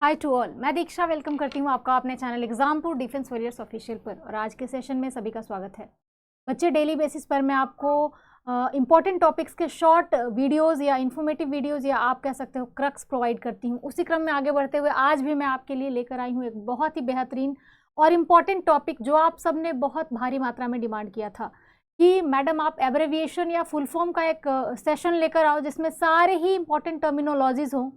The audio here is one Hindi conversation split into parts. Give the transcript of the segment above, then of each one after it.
हाय टू ऑल, मैं दीक्षा वेलकम करती हूँ आपका अपने channel Exampur defence warriors official पर। और आज के सेशन में सभी का स्वागत है। बच्चे, डेली बेसिस पर मैं आपको इंपॉर्टेंट टॉपिक्स के शॉर्ट वीडियोस या इन्फॉर्मेटिव वीडियोस या आप कह सकते हो क्रक्स प्रोवाइड करती हूँ। उसी क्रम में आगे बढ़ते हुए आज भी मैं आपके लिए लेकर आई हूँ एक बहुत ही बेहतरीन और इम्पॉर्टेंट टॉपिक जो आप सब ने बहुत भारी मात्रा में डिमांड किया था कि मैडम आप एब्रेविएशन या फुल फॉर्म का एक सेशन लेकर आओ जिसमें सारे ही इंपॉर्टेंट टर्मिनोलॉजीज हों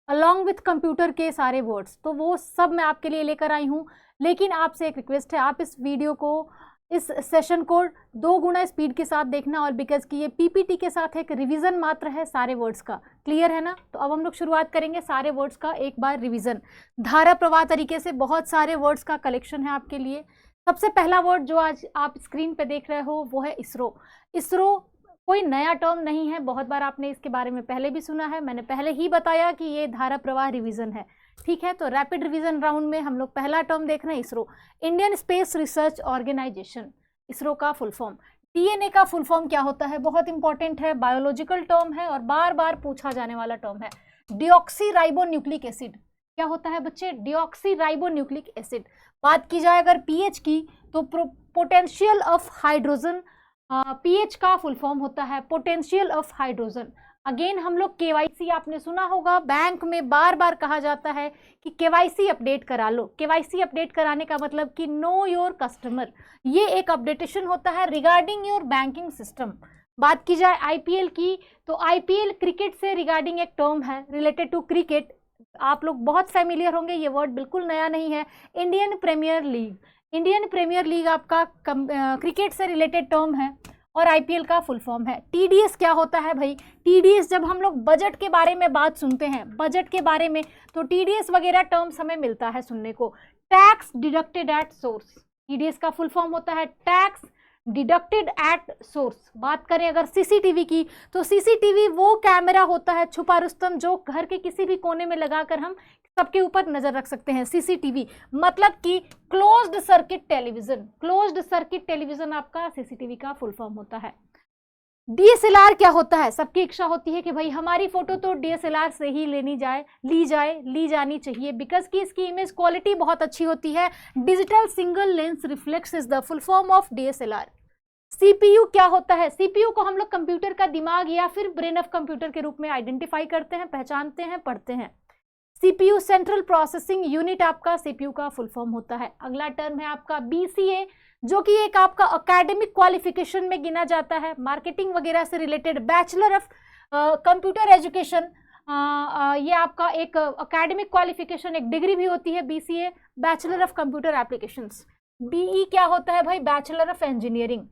अलॉन्ग विथ कंप्यूटर के सारे वर्ड्स। तो वो सब मैं आपके लिए लेकर आई हूँ। लेकिन आपसे एक रिक्वेस्ट है, आप इस वीडियो को, इस सेशन को 2 गुना स्पीड के साथ देखना। और बिकॉज कि ये पीपीटी के साथ एक रिवीजन मात्र है सारे वर्ड्स का। क्लियर है ना? तो अब हम लोग शुरुआत करेंगे सारे वर्ड्स का एक बार रिवीजन। धारा प्रवाह तरीके से बहुत सारे वर्ड्स का कलेक्शन है आपके लिए। सबसे पहला वर्ड जो आज आप स्क्रीन पे देख रहे हो वो है इसरो। इसरो कोई नया टर्म नहीं है, बहुत बार आपने इसके बारे में पहले भी सुना है। मैंने पहले ही बताया कि ये धारा प्रवाह रिवीजन है। ठीक है, तो रैपिड रिवीजन राउंड में हम लोग पहला टर्म देख रहे हैं ISRO, Indian space research organisation. ISRO का फुल फॉर्म। डीएनए का फुल फॉर्म क्या होता है? बहुत इंपॉर्टेंट है, बायोलॉजिकल टर्म है और बार बार पूछा जाने वाला टर्म है। डिऑक्सी राइबो न्यूक्लिक एसिड क्या होता है बच्चे? Deoxy ribo nucleic acid. बात की जाए अगर पीएच की तो पोटेंशियल ऑफ हाइड्रोजन, पीएच का फुल फॉर्म होता है पोटेंशियल ऑफ हाइड्रोजन। अगेन हम लोग केवाईसी, आपने सुना होगा बैंक में बार बार कहा जाता है कि केवाईसी अपडेट करा लो। केवाईसी अपडेट कराने का मतलब कि नो योर कस्टमर, ये एक अपडेटेशन होता है रिगार्डिंग योर बैंकिंग सिस्टम। बात की जाए आईपीएल की तो आईपीएल क्रिकेट से रिगार्डिंग एक टर्म है रिलेटेड टू क्रिकेट। आप लोग बहुत फैमिलियर होंगे, ये वर्ड बिल्कुल नया नहीं है। Indian premier league, Indian premier league आपका क्रिकेट से रिलेटेड टर्म है और आईपीएल का फुल फॉर्म है। टीडीएस क्या होता है भाई? टीडीएस जब हम लोग बजट के बारे में बात सुनते हैं, बजट के बारे में, तो टीडीएस वगैरह टर्म्स हमें मिलता है सुनने को। Tax deducted at source, TDS का फुल फॉर्म होता है टैक्स डिडक्टेड एट सोर्स। बात करें अगर सीसीटीवी की तो सीसीटीवी वो कैमरा होता है छुपा रुस्तम जो घर के किसी भी कोने में लगाकर हम सबके ऊपर नजर रख सकते हैं। सीसीटीवी मतलब कि closed circuit television. Closed circuit television आपका सीसीटीवी का फुल फॉर्म होता है। डीएसएलआर क्या होता है? सबकी इच्छा होती है कि भाई हमारी फोटो तो डीएसएलआर से ही ली जानी चाहिए बिकॉज कि इसकी इमेज क्वालिटी बहुत अच्छी होती है। Digital single lens reflex is the full form of DSLR. CPU क्या होता है? सीपीयू को हम लोग कंप्यूटर का दिमाग या फिर ब्रेन ऑफ कंप्यूटर के रूप में आइडेंटिफाई करते हैं, पहचानते हैं, पढ़ते हैं। सीपीयू सेंट्रल प्रोसेसिंग यूनिट आपका सीपीयू का फुल फॉर्म होता है। अगला टर्म है आपका बीसीए, जो कि एक आपका एकेडमिक क्वालिफिकेशन में गिना जाता है, मार्केटिंग वगैरह से related. Bachelor of computer education, ये आपका एक एकेडमिक क्वालिफिकेशन, एक डिग्री भी होती है BCA, bachelor of computer applications. BE क्या होता है भाई? Bachelor of engineering.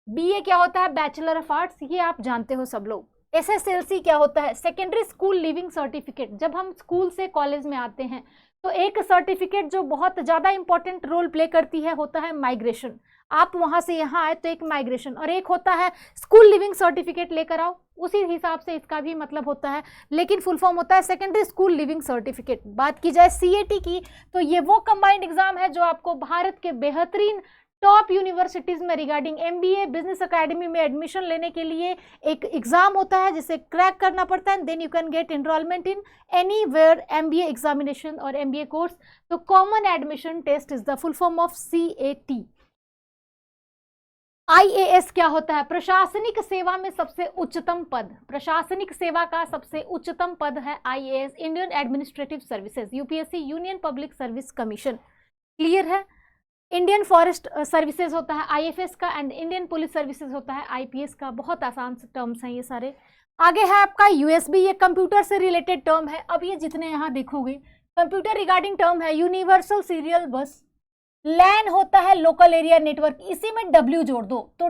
बीए क्या होता है? बैचलर ऑफ आर्ट्स, ये आप जानते हो सब लोग। एसएसएलसी क्या होता है? Secondary school leaving certificate. जब हम स्कूल से कॉलेज में आते हैं तो एक सर्टिफिकेट जो बहुत ज़्यादा इंपॉर्टेंट रोल प्ले करती है होता है माइग्रेशन। आप वहाँ से यहाँ आए तो एक माइग्रेशन, और एक होता है स्कूल लिविंग सर्टिफिकेट लेकर आओ, उसी हिसाब से इसका भी मतलब होता है, लेकिन फुल फॉर्म होता है सेकेंडरी स्कूल लिविंग सर्टिफिकेट। बात की जाए सीएटी की तो ये वो कंबाइंड एग्जाम है जो आपको भारत के बेहतरीन टॉप यूनिवर्सिटीज में रिगार्डिंग एमबीए बिजनेस एकेडमी में एडमिशन लेने के लिए एक एग्जाम होता है जिसे क्रैक करना पड़ता है। Then you can get enrolment in anywhere MBA examination और एमबीए कोर्स। तो common admission test is the full form of CAT. IAS क्या होता है? प्रशासनिक सेवा में सबसे उच्चतम पद। प्रशासनिक सेवा का सबसे उच्चतम पद है IAS, Indian administrative services, UPSC, union public service commission. Clear है? इंडियन फॉरेस्ट सर्विसेज होता है आईएफएस का, एंड इंडियन पुलिस सर्विसेज होता है आईपीएस का। बहुत आसान टर्म्स हैं ये सारे। आगे है आपका यूएसबी, ये कंप्यूटर से रिलेटेड टर्म है। अब ये जितने यहाँ देखोगे कंप्यूटर रिगार्डिंग टर्म है। Universal serial bus. लैन होता है लोकल एरिया नेटवर्क, इसी में डब्ल्यू जोड़ दो तो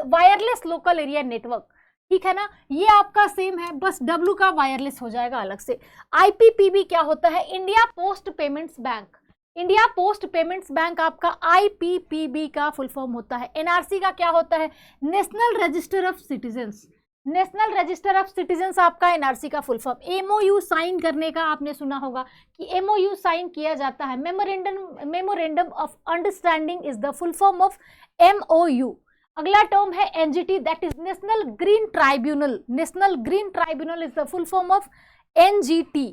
वायरलेस लोकल एरिया नेटवर्क। ठीक है ना? ये आपका सेम है, बस डब्ल्यू का वायरलेस हो जाएगा अलग से। आईपीपीबी क्या होता है? India post payments bank. India post payments bank आपका आईपीपीबी का फुल फॉर्म होता है। एनआरसी का क्या होता है? National register of citizens. National register of citizens आपका एनआरसी का फुल फॉर्म। एमओयू साइन करने का आपने सुना होगा कि एमओयू साइन किया जाता है, memorandum of understanding is the full form of MOU. अगला टर्म है NGT, that is national green tribunal. National green tribunal is the full form of NGT.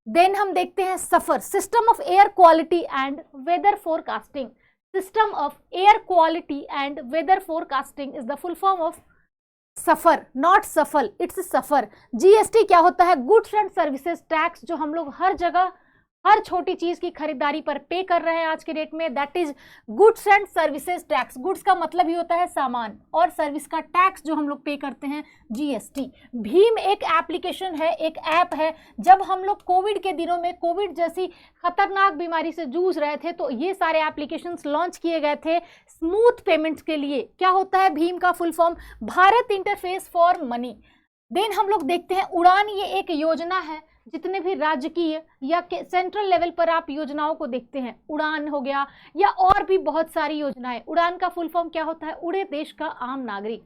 Then हम देखते हैं SAFAR, system of air quality and weather forecasting. System of air quality and weather forecasting is the full form of SAFAR, not सफल, इट्स सफर। जीएसटी क्या होता है? गुड्स एंड सर्विसेज टैक्स, जो हम लोग हर जगह हर छोटी चीज की खरीदारी पर पे कर रहे हैं आज के डेट में, that is goods and services tax. Goods का मतलब ही होता है सामान, और सर्विस का टैक्स जो हम लोग पे करते हैं, जीएसटी। भीम एक एप्लीकेशन है, एक ऐप है। जब हम लोग कोविड के दिनों में कोविड जैसी खतरनाक बीमारी से जूझ रहे थे, तो ये सारे एप्लीकेशंस लॉन्च किए गए थे स्मूथ पेमेंट्स के लिए। क्या होता है भीम का full form? Bharat interface for money. Then हम लोग देखते हैं उड़ान, ये एक योजना है। जितने भी राजकीय या सेंट्रल लेवल पर आप योजनाओं को देखते हैं, उड़ान हो गया या और भी बहुत सारी योजनाएं। उड़ान का फुल फॉर्म क्या होता है? उड़े देश का आम नागरिक।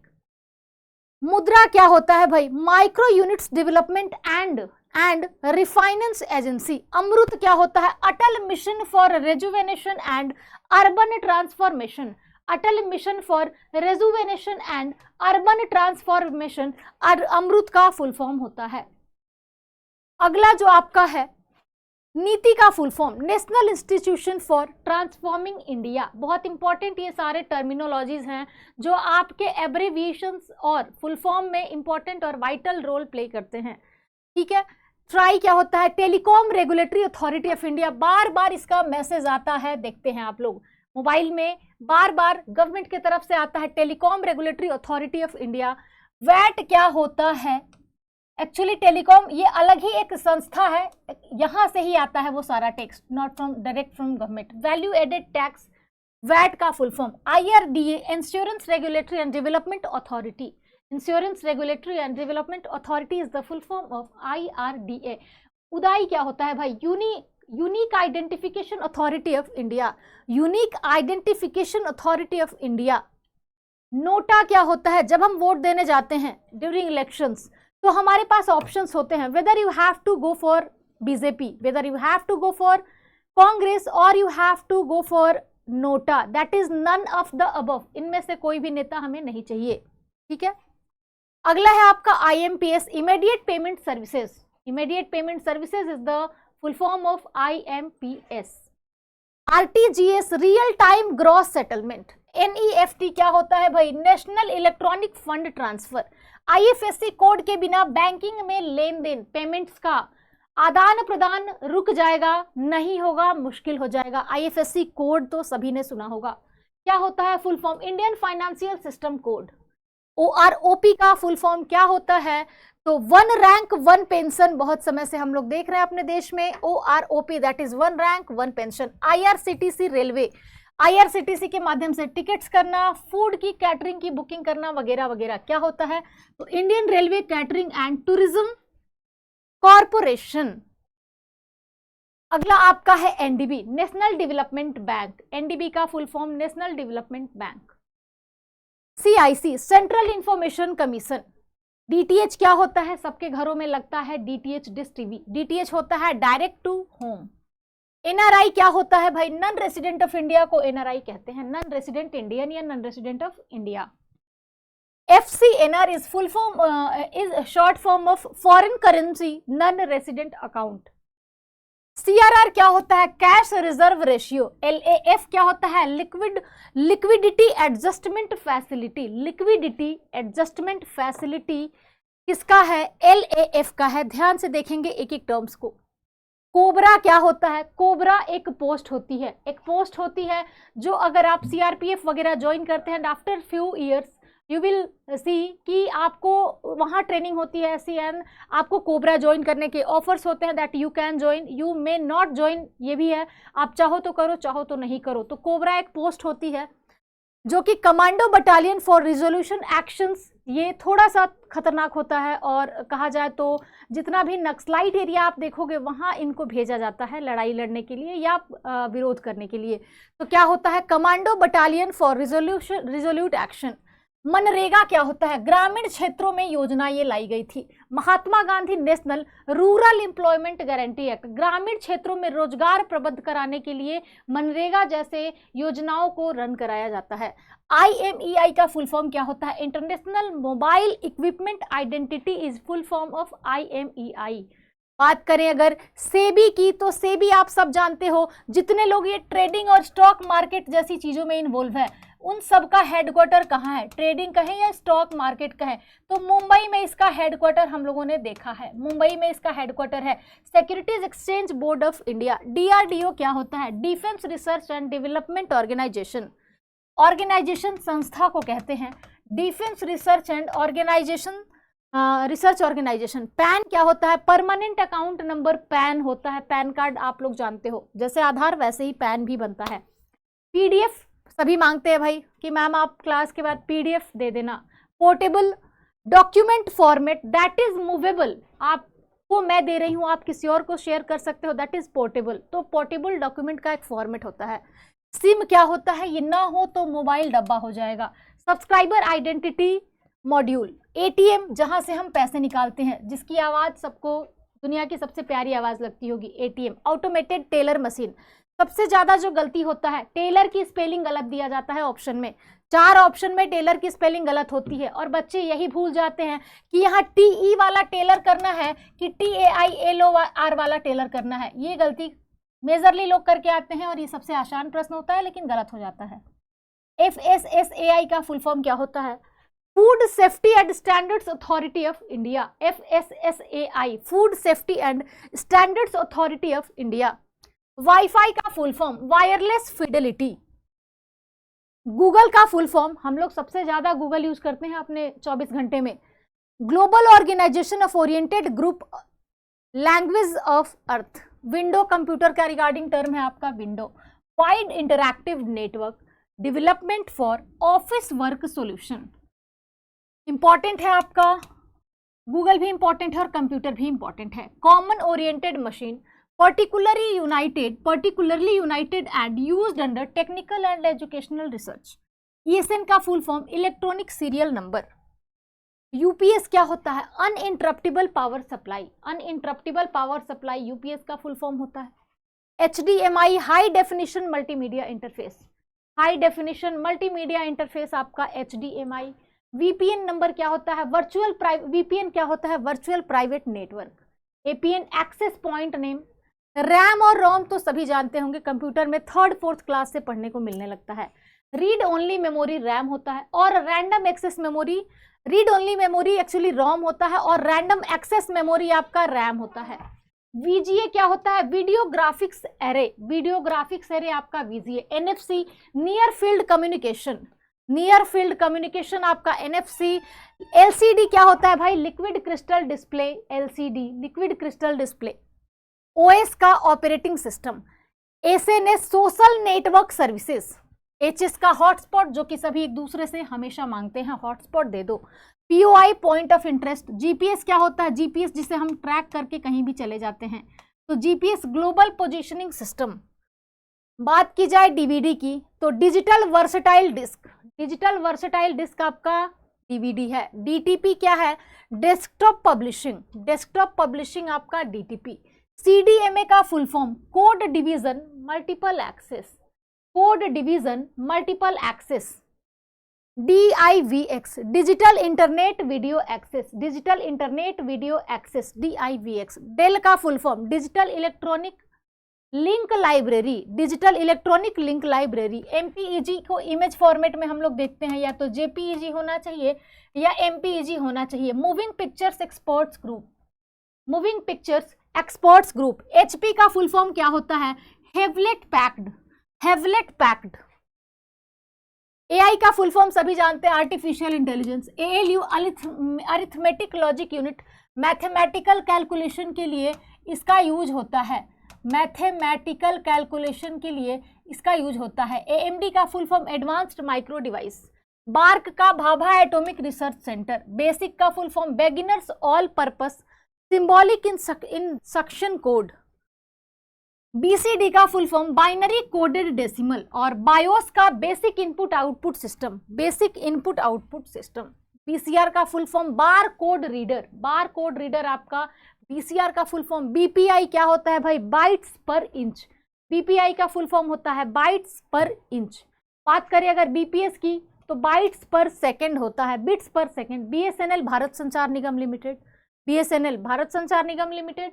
मुद्रा क्या होता है भाई? Micro units development and refinance agency. AMRUT क्या होता है? Atal mission for rejuvenation and urban transformation. Atal mission for rejuvenation and urban transformation AMRUT का फुल फॉर्म होता है। अगला जो आपका है नीति का full form, national institution for transforming India. बहुत इंपॉर्टेंट ये सारे टर्मिनोलॉजीज हैं जो आपके एब्रीविएशंस और फुल फॉर्म में इंपॉर्टेंट और वाइटल रोल प्ले करते हैं, ठीक है। ट्राई क्या होता है? Telecom regulatory authority of India. बार बार इसका मैसेज आता है, देखते हैं आप लोग मोबाइल में, बार बार गवर्नमेंट की तरफ से आता है telecom regulatory authority of India. VAT क्या होता है? एक्चुअली टेलीकॉम ये अलग ही एक संस्था है, यहां से ही आता है वो सारा text, not from direct from government. Value added tax, VAT का full form IRDA, insurance regulatory and development authority. Insurance regulatory and development authority is the full form of IRDA. UIDAI क्या होता है भाई? Unique identification authority of India. Unique identification authority of India. NOTA क्या होता है? जब हम वोट देने जाते हैं ड्यूरिंग इलेक्शंस, तो हमारे पास ऑप्शंस होते हैं, whether you have to go for BJP, whether you have to go for Congress और you have to go for NOTA, that is none of the above. इनमें से कोई भी नेता हमें नहीं चाहिए, ठीक है। अगला है आपका IMPS, immediate payment services. Immediate payment services is the full form of IMPS. RTGS, real time gross settlement. NEFT क्या होता है भाई? National electronic fund transfer. IFSC code के बिना बैंकिंग में लेन देन, पेमेंट्स का आदान प्रदान रुक जाएगा, नहीं होगा, मुश्किल हो जाएगा। आईएफएससी कोड तो सभी ने सुना होगा। क्या होता है full form? Indian financial system code. OROP का फुल फॉर्म क्या होता है? तो वन रैंक वन पेंशन, बहुत समय से हम लोग देख रहे हैं अपने देश में। OROP that is one rank one pension. IRCTC railway, IRCTC के माध्यम से टिकट्स करना, फूड की कैटरिंग की बुकिंग करना वगैरह वगैरह। क्या होता है? तो Indian railway catering and tourism corporation. अगला आपका है NDB, national development bank. NDB का full form national development bank. CIC, central information commission. DTH क्या होता है? सबके घरों में लगता है डीटीएच, डिश टीवी। डीटीएच होता है डायरेक्ट टू होम। एनआरआई क्या होता है भाई? नॉन रेसिडेंट ऑफ इंडिया को एनआरआई कहते हैं, नॉन रेसिडेंट इंडियन या non resident of India. FCNR is full form is short form of foreign currency non resident account. CRR क्या होता है? Cash reserve ratio. एलएएफ क्या होता है? Liquidity adjustment facility. Liquidity adjustment facility किसका है? एलएएफ का है। ध्यान से देखेंगे एक एक टर्म्स को। कोबरा क्या होता है? कोबरा एक पोस्ट होती है, एक पोस्ट होती है जो अगर आप सीआरपीएफ वगैरह ज्वाइन करते हैं, after few years you will see कि आपको वहाँ ट्रेनिंग होती है ऐसी, एंड आपको कोबरा ज्वाइन करने के ऑफर्स होते हैं, that you can join, you may not join, ये भी है, आप चाहो तो करो, चाहो तो नहीं करो। तो कोबरा एक पोस्ट होती है जो कि commando battalion for resolution actions, ये थोड़ा सा खतरनाक होता है, और कहा जाए तो जितना भी नक्सलाइट एरिया आप देखोगे वहाँ इनको भेजा जाता है लड़ाई लड़ने के लिए या विरोध करने के लिए। तो क्या होता है? Commando battalion for resolute action. MNREGA क्या होता है? ग्रामीण क्षेत्रों में योजना ये लाई गई थी। Mahatma Gandhi national rural employment guarantee act, ग्रामीण क्षेत्रों में रोजगार प्रबंध कराने के लिए मनरेगा जैसे योजनाओं को रन कराया जाता है। IMEI का फुल फॉर्म क्या होता है? International mobile equipment identity is full form of IMEI। बात करें अगर सेबी की, तो सेबी आप सब जानते हो, जितने लोग ये ट्रेडिंग और स्टॉक मार्केट जैसी चीजों में इन्वॉल्व है, उन सब का हेडक्वार्टर कहाँ है, ट्रेडिंग का है या स्टॉक मार्केट का है, तो मुंबई में इसका हेडक्वार्टर हम लोगों ने देखा है, मुंबई में इसका हेडक्वार्टर है। Securities exchange board of India, DRDO क्या होता है, defence research and development organisation, organisation संस्था को कहते हैं defence research and organisation, research organisation. PAN क्या होता है, परमानेंट अकाउंट नंबर पैन होता है, पैन कार्ड आप लोग जानते हो, जैसे आधार वैसे ही पैन भी बनता है। पीडीएफ सभी मांगते हैं भाई कि मैम आप क्लास के बाद पीडीएफ दे देना। Portable document format, that is movable, आपको मैं दे रही हूं, आप किसी और को शेयर कर सकते हो, दैट इज पोर्टेबल। तो पोर्टेबल डॉक्यूमेंट का एक फॉर्मेट होता है। सिम क्या होता है, ये ना हो तो मोबाइल डब्बा हो जाएगा। सब्सक्राइबर आइडेंटिटी मॉड्यूल, एटीएम जहां से हम पैसे निकालते हैं, जिसकी आवाज सबको दुनिया की सबसे प्यारी आवाज लगती होगी, एटीएम। ऑटोमेटेड टेलर मशीन, सबसे ज्यादा जो गलती होता है, टेलर की स्पेलिंग गलत दिया जाता है ऑप्शन में, 4 ऑप्शन में टेलर की स्पेलिंग गलत होती है, और बच्चे यही भूल जाते हैं कि यहाँ टीई वाला टेलर करना है कि TAILOR वाला टेलर करना है। ये गलती मेजरली लोग करके आते हैं और ये सबसे आसान प्रश्न होता है, लेकिन गलत हो जाता है। FSSAI का फुल फॉर्म क्या होता है, food safety and standards authority of India, FSSAI, food safety and standards authority of India. Wifi का full form, wireless fidelity. Google का फुल फॉर्म, हम लोग सबसे ज्यादा गूगल यूज करते हैं अपने 24 घंटे में, global organisation of oriented group language of earth. Window computer का रिगार्डिंग टर्म है आपका window. Wide interactive network development for office work solution, important है आपका, गूगल भी इंपॉर्टेंट है और कंप्यूटर भी इंपॉर्टेंट है। Common oriented machine, particularly united and used under technical and educational research। ESN का full form electronic serial number. UPS क्या होता है, uninterruptible power supply, uninterruptible power supply UPS का फुल फॉर्म होता है। HDMI high definition multimedia interface, high definition multimedia interface आपका HDMI। VPN नंबर क्या होता है, VPN क्या होता है, virtual private network. APN access point name. RAM और रोम तो सभी जानते होंगे, कंप्यूटर में 3rd 4th क्लास से पढ़ने को मिलने लगता है। रीड ओनली मेमोरी रैम होता है, और random access memory, read only memory actually ROM होता है, और रैंडम एक्सेस मेमोरी आपका रैम होता है। VGA क्या होता है, video graphics array, video graphics array आपका VGA। NFC near field communication, near field communication आपका NFC। LCD क्या होता है भाई, liquid crystal display, LCD liquid crystal display. OS का operating system. SNS social network services. HS का हॉटस्पॉट, जो कि सभी एक दूसरे से हमेशा मांगते हैं, हॉटस्पॉट दे दो। POI point of interest. GPS क्या होता है, GPS जिसे हम ट्रैक करके कहीं भी चले जाते हैं, तो GPS ग्लोबल पोजिशनिंग सिस्टम। बात की जाए DVD की, तो digital versatile disc, digital versatile disc आपका DVD है। DTP क्या है, डेस्कटॉप पब्लिशिंग, डेस्कटॉप पब्लिशिंग आपका DTP। CDMA का full form code division multiple access, code division multiple access. DIVX digital internet video access, digital internet video access DIVX। Dell का full form digital electronic link library, digital electronic link library. MPEG को इमेज फॉर्मेट में हम लोग देखते हैं, या तो JPEG होना चाहिए या MPEG होना चाहिए। Moving pictures experts group, moving pictures experts group. HP का फुल फॉर्म क्या होता है, Hewlett packed, Hewlett packed. AI का फुल फॉर्म सभी जानते हैं, artificial intelligence. ALU arithmetic logic unit, mathematical calculation के लिए इसका यूज होता है, मैथमेटिकल कैलकुलेशन के लिए इसका यूज होता है। AMD का full form advanced micro device. BARC का Bhabha atomic research centre. BASIC का full form beginners all purpose symbolic instruction code. BCD का full form binary coded decimal. और बायोस का basic input output system, basic input output system. BCR का full form bar code reader, bar code reader आपका BCR का फुल फॉर्म। BPI क्या होता है भाई, बाइट्स पर इंच, BPI का फुल फॉर्म होता है बाइट्स पर इंच। बात करें अगर BPS की, तो बाइट्स पर सेकंड होता है, बिट्स पर second. BSNL Bharat Sanchar Nigam limited, BSNL Bharat Sanchar Nigam limited.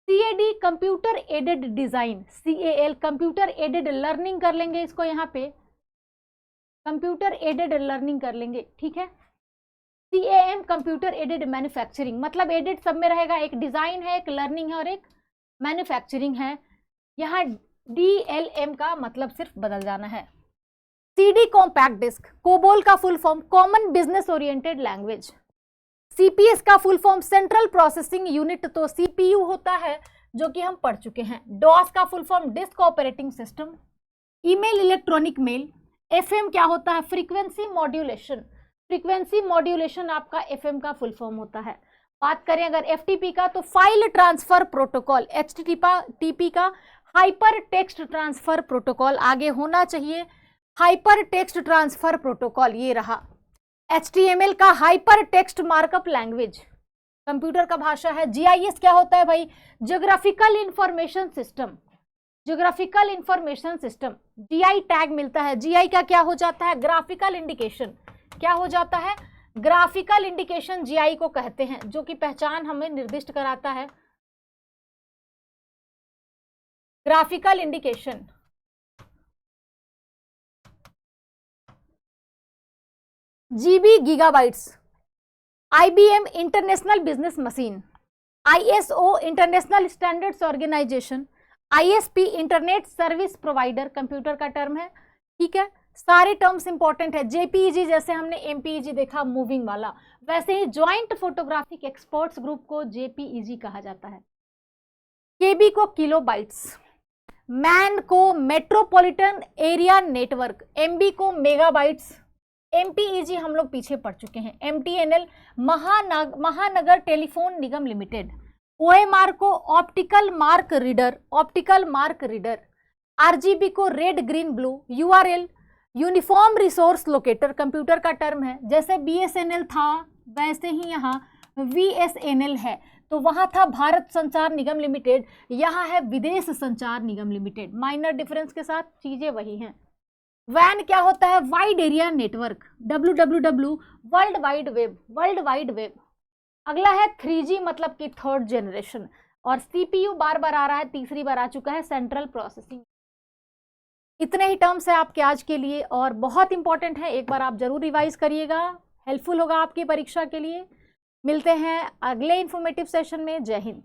CAD computer aided design, CAL computer aided learning कर लेंगे इसको, यहाँ पे कंप्यूटर एडेड लर्निंग कर लेंगे, ठीक है। CAM कंप्यूटर एडेड मैन्युफैक्चरिंग, मतलब एडेड सब में रहेगा, एक डिजाइन है, एक लर्निंग है और एक मैन्युफैक्चरिंग है। यहाँ DLM का मतलब सिर्फ बदल जाना है। CD कॉम्पैक्ट डिस्क, कोबोल का full form common business oriented language. CPS का full form central processing unit, तो CPU होता है जो कि हम पढ़ चुके हैं। DOS का full form disk operating system. Email electronic mail. FM क्या होता है? फ्रीक्वेंसी मॉड्यूलेशन, फ्रीक्वेंसी मॉड्यूलेशन आपका FM का फुल फॉर्म होता है। बात करें अगर FTP का, तो फाइल ट्रांसफर प्रोटोकॉल। HTTP का हाइपर टेक्स्ट ट्रांसफर प्रोटोकॉल, आगे होना चाहिए हाइपर टेक्स्ट ट्रांसफर प्रोटोकॉल, ये रहा। HTML का hyper text markup language, computer का भाषा है। GIS क्या होता है भाई? Geographical information system, geographical information system. GI tag मिलता है, GI का क्या हो जाता है? Graphical indication. क्या हो जाता है? ग्राफिकल इंडिकेशन GI को कहते हैं, जो कि पहचान हमें निर्दिष्ट कराता है। Graphical indication. GB gigabytes. IBM international business machine. ISO international standards organisation. ISP internet service provider, computer का टर्म है, ठीक है। सारे टर्म्स इंपॉर्टेंट है। JPEG जैसे हमने MPEG देखा मूविंग वाला, वैसे ही ज्वाइंट फोटोग्राफिक एक्सपर्ट्स ग्रुप को JPEG कहा जाता है। KB को किलोबाइट्स, मैन को मेट्रोपॉलिटन एरिया नेटवर्क, MB को मेगाबाइट्स। MPEG हम लोग पीछे पढ़ चुके हैं। MTNL महानगर टेलीफोन निगम लिमिटेड। OMR को optical mark reader, optical mark reader. RGB को red green blue. URL uniform resource locator, computer का टर्म है। जैसे BSNL था वैसे ही यहाँ VSNL है, तो वहाँ था भारत संचार निगम लिमिटेड, यहाँ है विदेश संचार निगम लिमिटेड, माइनर डिफरेंस के साथ चीजें वही हैं। WAN क्या होता है? Wide area network. WWW world wide web, world wide web. अगला है 3G मतलब कि थर्ड जनरेशन, और CPU बार बार आ रहा है, तीसरी बार आ चुका है, सेंट्रल प्रोसेसिंग। इतने ही टर्म्स है आपके आज के लिए और बहुत इंपॉर्टेंट है, एक बार आप जरूर रिवाइज करिएगा, हेल्पफुल होगा आपकी परीक्षा के लिए। मिलते हैं अगले इंफॉर्मेटिव सेशन में। जय हिंद।